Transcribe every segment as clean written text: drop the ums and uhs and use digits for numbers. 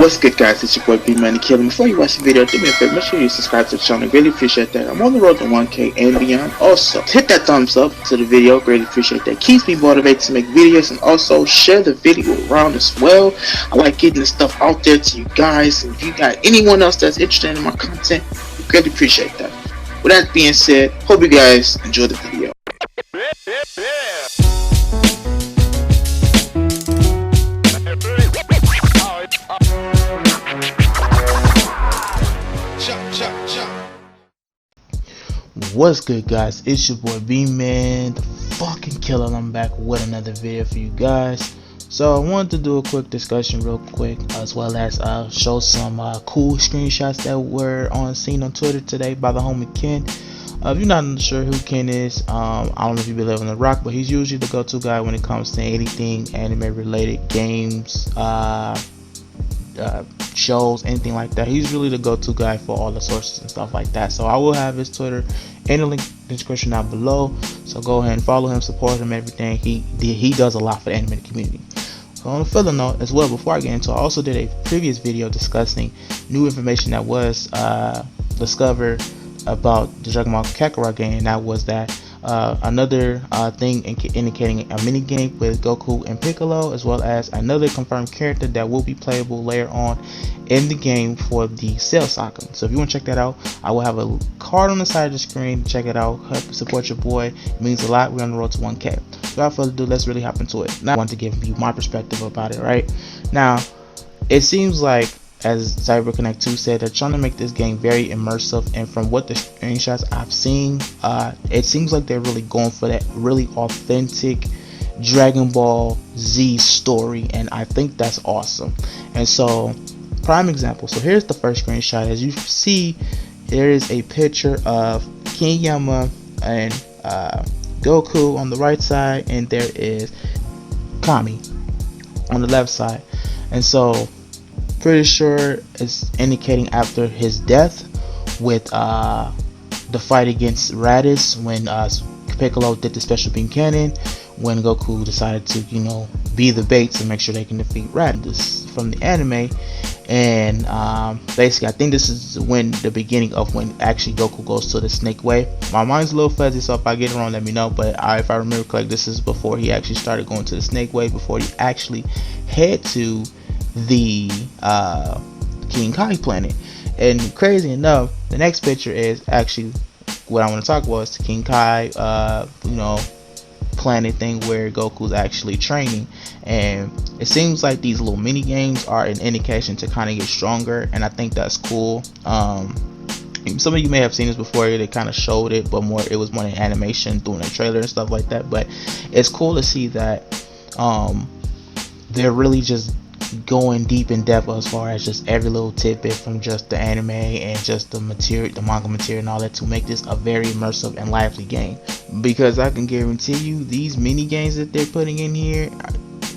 What's good, guys? It's your boy BmanDaKilla. Before you watch the video, do me a favor, make sure you subscribe to the channel. Really appreciate that. I'm on the road to 1K and beyond. Also, hit that thumbs up to the video. Greatly appreciate that. Keeps me motivated to make videos, and also share the video around as well. I like getting this stuff out there to you guys. And if you got anyone else that's interested in my content, we greatly appreciate that. With that being said, hope you guys enjoy the video. What's good, guys? It's your boy BmanDaKilla. I'm back with another video for you guys. So I wanted to do a quick discussion real quick, as well as show some cool screenshots that were seen on Twitter today by the homie Ken. If you're not sure who Ken is, I don't know if you believe in the rock, but he's usually the go-to guy when it comes to anything anime related, games, shows, anything like that. He's really the go-to guy for all the sources and stuff like that. So I will have his Twitter in the link in the description down below, so go ahead and follow him, support him, everything. He does a lot for the anime community. So on a further note as well, before I get into it, I also did a previous video discussing new information that was discovered about the Dragon Ball Kakarot game, and that was that another thing indicating a mini game with Goku and Piccolo, as well as another confirmed character that will be playable later on in the game for the Cell Saga. So if you want to check that out, I will have a card on the side of the screen. Check it out, help support your boy, it means a lot. We're on the road to 1K. Without further ado, let's really hop into it. Now I want to give you my perspective about it. Right now, it seems like, as CyberConnect 2 said, they're trying to make this game very immersive, and from what the screenshots I've seen, it seems like they're really going for that really authentic Dragon Ball Z story, and I think that's awesome. And so, prime example, so here's the first screenshot. As you see, there is a picture of King Yama and Goku on the right side, and there is Kami on the left side. And so pretty sure it's indicating after his death with the fight against Raditz, when Piccolo did the special beam cannon, when Goku decided to, be the bait to make sure they can defeat Raditz from the anime. And basically I think this is when the beginning of when actually Goku goes to the Snake Way. My mind's a little fuzzy, so if I get it wrong, let me know, but if I remember correctly, this is before he actually started going to the Snake Way, before he actually head to the King Kai planet. And crazy enough, the next picture is actually what I want to talk about, is the King Kai planet thing where Goku's actually training. And it seems like these little mini games are an indication to kind of get stronger, and I think that's cool. Some of you may have seen this before, they kind of showed it, but it was more in animation, doing a trailer and stuff like that. But it's cool to see that they're really just going deep in depth as far as just every little tidbit from just the anime and just the material, the manga material and all that, to make this a very immersive and lively game. Because I can guarantee you, these mini games that they're putting in here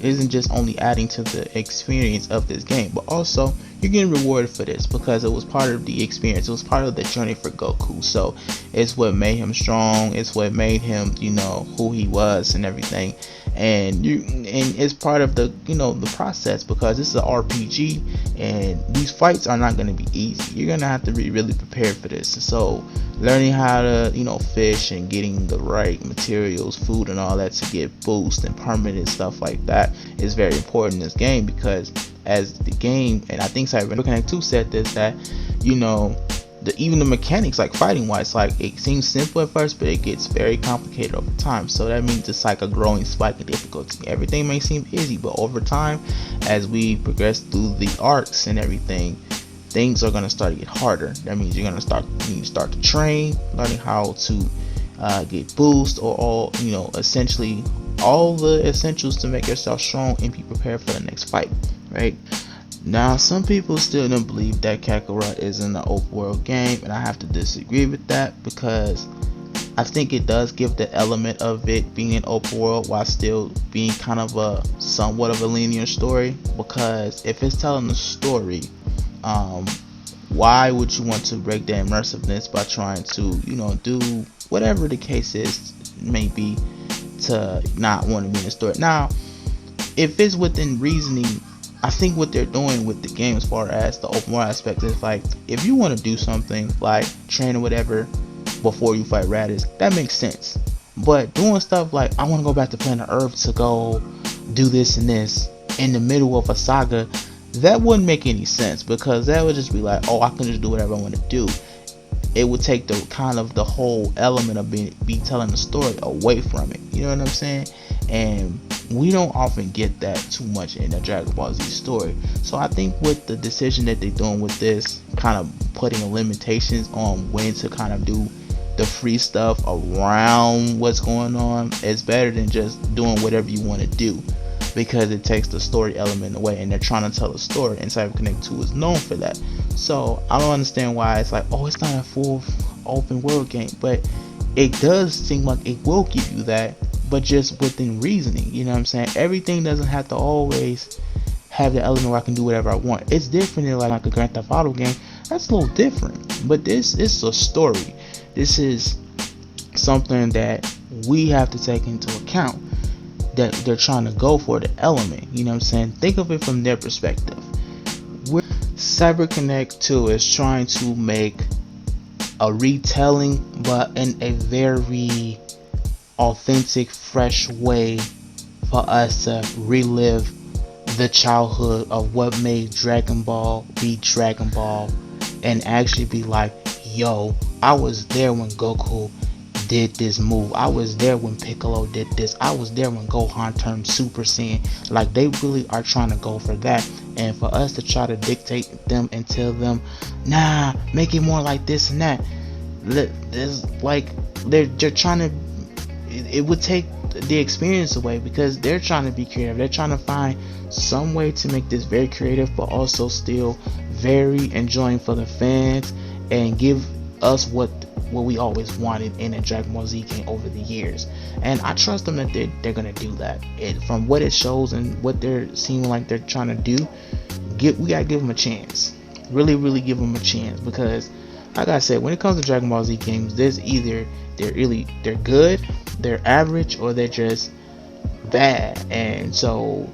isn't just only adding to the experience of this game, but also you're getting rewarded for this, because it was part of the experience, it was part of the journey for Goku. So it's what made him strong, it's what made him who he was and everything. And it's part of the the process, because this is an RPG and these fights are not going to be easy. You're gonna have to be really prepared for this. So learning how to fish and getting the right materials, food and all that to get boost and permanent stuff like that is very important in this game. Because as the game, and I think CyberConnect 2 said this, that even the mechanics, like fighting wise, like it seems simple at first, but it gets very complicated over time. So that means it's like a growing spike in difficulty. Everything may seem easy, but over time, as we progress through the arcs and everything, things are going to start to get harder. That means you're going to start to train, learning how to get boost, or all essentially all the essentials to make yourself strong and be prepared for the next fight, right? Now, some people still don't believe that Kakarot is in the open world game, and I have to disagree with that, because I think it does give the element of it being an open world while still being kind of a somewhat of a linear story. Because if it's telling the story, why would you want to break the immersiveness by trying to do whatever the case is, maybe, to not want to be in the story? Now, if it's within reasoning I think what they're doing with the game as far as the open world aspect is like, if you want to do something like train or whatever before you fight Raditz, that makes sense. But doing stuff like, I want to go back to planet Earth to go do this and this in the middle of a saga, that wouldn't make any sense, because that would just be like, oh, I can just do whatever I want to do. It would take the kind of the whole element of be telling the story away from it. You know what I'm saying? And we don't often get that too much in a Dragon Ball Z story. So I think with the decision that they're doing with this, kind of putting limitations on when to kind of do the free stuff around what's going on, it's better than just doing whatever you want to do, because it takes the story element away, and they're trying to tell a story, and Cyber Connect 2 is known for that. So I don't understand why it's like, oh, it's not a full open world game, but it does seem like it will give you that, but just within reasoning. You know what I'm saying? Everything doesn't have to always have the element where I can do whatever I want. It's different in like a Grand Theft Auto game. That's a little different, but this is a story. This is something that we have to take into account, that they're trying to go for the element. You know what I'm saying? Think of it from their perspective. Cyber Connect 2 is trying to make a retelling, but in a very authentic, fresh way for us to relive the childhood of what made Dragon Ball be Dragon Ball, and actually be like, yo, I was there when Goku did this move. I was there when Piccolo did this. I was there when Gohan turned Super Saiyan. Like, they really are trying to go for that. And for us to try to dictate them and tell them, nah, make it more like this and that, it's like they're trying to, it would take the experience away, because they're trying to be creative. They're trying to find some way to make this very creative, but also still very enjoying for the fans, and give us what we always wanted in a Dragon Ball Z game over the years. And I trust them that they're gonna do that. And from what it shows and what they're seeming like they're trying to do, we gotta give them a chance. Really give them a chance, because like I said, when it comes to Dragon Ball Z games, there's either they're good, they're average, or they're just bad. And so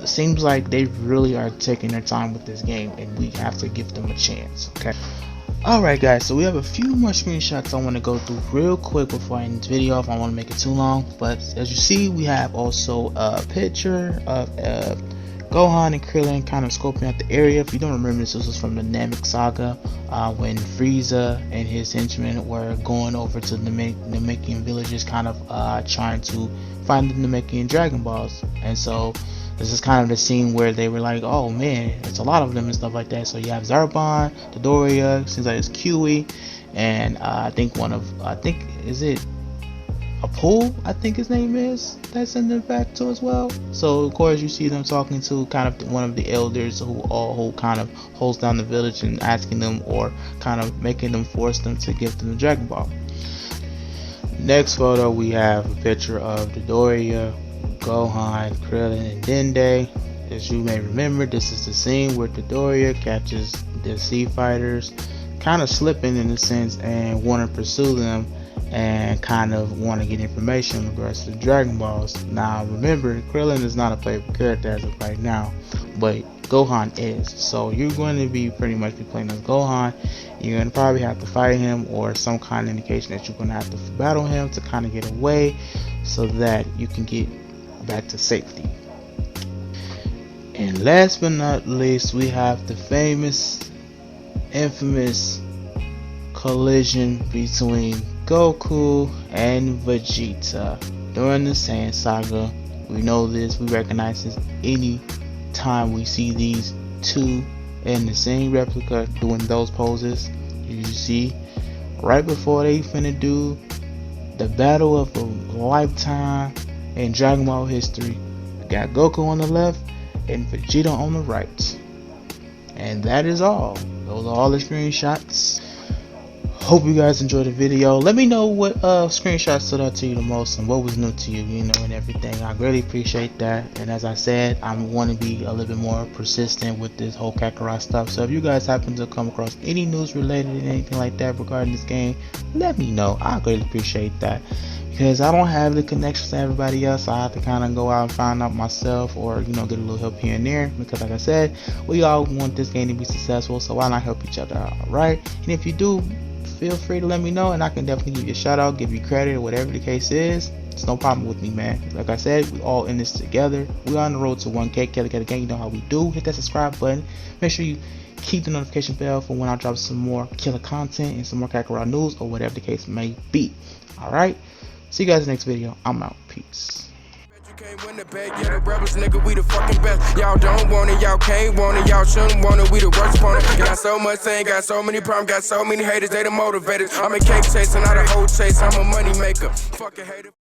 it seems like they really are taking their time with this game, and we have to give them a chance. Okay. Alright guys, so we have a few more screenshots I want to go through real quick before I end this video off. I don't want to make it too long, but as you see, we have also a picture of Gohan and Krillin kind of scoping out the area. If you don't remember, this was from the Namek Saga, when Frieza and his henchmen were going over to the Namekian villages, kind of trying to find the Namekian Dragon Balls. And so this is kind of the scene where they were like, oh man, it's a lot of them and stuff like that. So you have Zarbon, Dodoria, seems like it's Kiwi, and I think is it Apul, I think his name is, that's in the back too as well. So of course you see them talking to kind of one of the elders who kind of holds down the village, and asking them, or kind of making them, force them to give them the Dragon Ball. Next photo, we have a picture of Dodoria, Gohan, Krillin, and Dende. As you may remember, this is the scene where Dodoria catches the Sea Fighters kind of slipping in a sense, and want to pursue them, and kind of want to get information in regards to the Dragon Balls. Now remember, Krillin is not a playable character as of right now, but Gohan is. So you're going to be pretty much playing as Gohan. You're going to probably have to fight him, or some kind of indication that you're going to have to battle him to kind of get away, so that you can get back to safety. And last but not least, we have the infamous collision between Goku and Vegeta during the Saiyan Saga. We know this, we recognize this any time we see these two in the same replica doing those poses. You see, right before they finna do the battle of a lifetime in Dragon Ball history, we got Goku on the left and Vegeta on the right. And that is all. Those are all the screenshots. Hope you guys enjoyed the video. Let me know what screenshots stood out to you the most and what was new to you, you know, and everything. I really appreciate that. And as I said, I want to be a little bit more persistent with this whole Kakarot stuff. So if you guys happen to come across any news related and anything like that regarding this game, let me know. I greatly appreciate that, because I don't have the connections to everybody else. I have to kind of go out and find out myself, or you know, get a little help here and there, because like I said, we all want this game to be successful, so why not help each other out? Right? And if you do, feel free to let me know, and I can definitely give you a shout out, give you credit, or whatever the case is. It's no problem with me, man. Like I said, we all in this together. We on the road to 1K. Killer Gang, you know how we do. Hit that subscribe button. Make sure you keep the notification bell for when I drop some more killer content and some more Kakarot news, or whatever the case may be. Alright? See you guys in the next video. I'm out. Peace. Can't win the bet, yeah, the rebels, nigga, we the fucking best. Y'all don't want it, y'all can't want it, y'all shouldn't want it, we the worst opponent. Got so much saying, got so many problems, got so many haters, they the motivators. I'm a cake chaser, not a hoe chaser, I'm a money maker. Fucking hater.